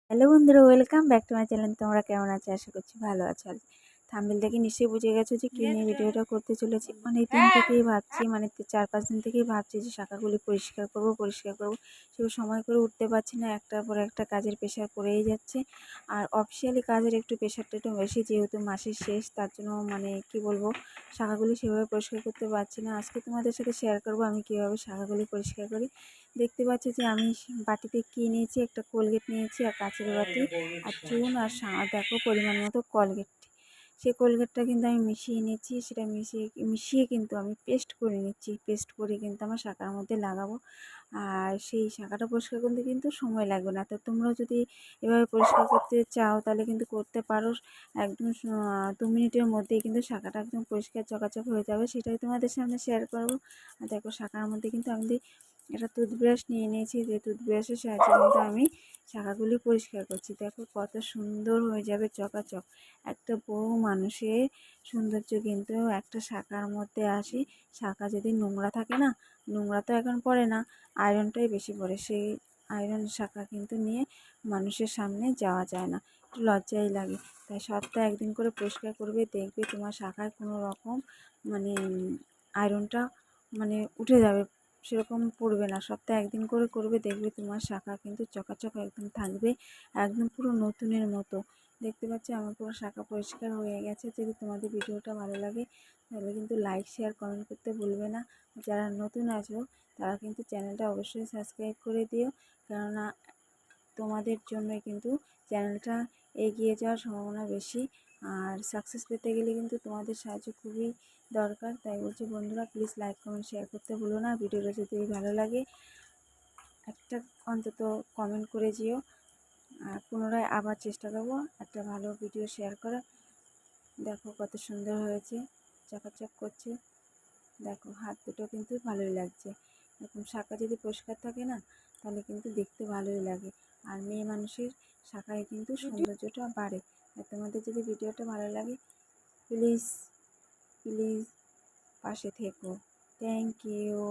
Hello বন্ধুরা, welcome back to my channel. তোমরা কেমন আছো? আশা করছি ভালো আছো। আর থাম্বনেল দেখে নিশ্চয়ই বুঝে গেছো যে কী নিয়ে ভিডিওটা করতে চলেছি। অনেক দিন থেকেই ভাবছি, মানে 4-5 দিন থেকেই ভাবছি যে শাখাগুলি পরিষ্কার করব। সেগুলো সময় করে উঠতে পারছি না, একটার পর একটা কাজের প্রেশার পড়েই যাচ্ছে। আর অফিসিয়ালি কাজের একটু প্রেশারটা একটু বেশি, যেহেতু মাসের শেষ, তার জন্য মানে কি বলবো, শাখাগুলি সেভাবে পরিষ্কার করতে পারছি না। আজকে তোমাদের সাথে শেয়ার করব আমি কীভাবে শাখাগুলি পরিষ্কার করি। দেখতে পাচ্ছি যে আমি বাটিতে কী নিয়েছি, একটা কোলগেট নিয়েছি আর কাঁচের বাটি আর চুন আর দেখো পরিমাণ মতো কোলগেট। সেই কোলগেটটা কিন্তু আমি মিশিয়ে নিচ্ছি, সেটা মিশিয়ে কিন্তু আমি পেস্ট করে নিচ্ছি। পেস্ট করে কিন্তু আমার শাখার মধ্যে লাগাবো। আর সেই শাখাটা পরিষ্কার করতে কিন্তু সময় লাগবে না। তো তোমরাও যদি এভাবে পরিষ্কার করতে চাও তাহলে কিন্তু করতে পারো। একদম 2 মিনিটের মধ্যেই কিন্তু শাখাটা একদম পরিষ্কার চকাচক হয়ে যাবে, সেটাই তোমাদের সামনে শেয়ার করবো। আর দেখো শাখার মধ্যে কিন্তু আমি একটা টুথব্রাশ নিয়ে নিয়েছি, যে টুথব্রাশের সাহায্যে কিন্তু আমি শাখাগুলি পরিষ্কার করছি। দেখো কত সুন্দর হয়ে যাবে চকাচক। একটা বউ মানুষের সৌন্দর্য কিন্তু একটা শাখার মধ্যে আসে। শাখা যদি নোংরা থাকে না, নোংরা তো এখন পড়ে না, আয়রনটাই বেশি পড়ে, সেই আয়রন শাখা কিন্তু নিয়ে মানুষের সামনে যাওয়া যায় না, একটু লজ্জাই লাগে। তাই সপ্তাহে একদিন করে পরিষ্কার করবে, দেখবে তোমার শাখায় কোনো রকম মানে আয়রনটা মানে উঠে যাবে, সেরকম পড়বে না। সপ্তাহে একদিন করে করবে, দেখবে তোমার শাখা কিন্তু চকাচক একদম থাকবে, একদম পুরো নতুনের মতো। দেখতে পাচ্ছি আমার পুরো শাখা পরিষ্কার হয়ে গেছে। যদি তোমাদের ভিডিওটা ভালো লাগে তাহলে কিন্তু লাইক, শেয়ার, কমেন্ট করতে ভুলবে না। যারা নতুন আছো তারা কিন্তু চ্যানেলটা অবশ্যই সাবস্ক্রাইব করে দিও, কেননা তোমাদের জন্যই কিন্তু চ্যানেলটা এগিয়ে যাওয়ার সম্ভাবনা বেশি। আর সাকসেস পেতে গেলে কিন্তু তোমাদের সাহায্য খুবই দরকার। তাই বলছি বন্ধুরা, প্লিজ লাইক, কমেন্ট, শেয়ার করতে ভুলো না। ভিডিওটা যদি ভালো লাগে একটা অন্তত কমেন্ট করে যেও। আর পুনরায় আবার চেষ্টা করবো একটা ভালো ভিডিও শেয়ার করা। দেখো কত সুন্দর হয়েছে, চকাচক করছে। দেখো হাত দুটো কিন্তু ভালোই লাগছে। এরকম শাখা যদি পরিষ্কার থাকে না, তাহলে কিন্তু দেখতে ভালোই লাগে। আর মেয়ে মানুষের শাখায় কিন্তু সৌন্দর্যটা বাড়ে। আর তোমাদের যদি ভিডিওটা ভালো লাগে প্লিজ প্লিজ পাশে থেকো। Thank you.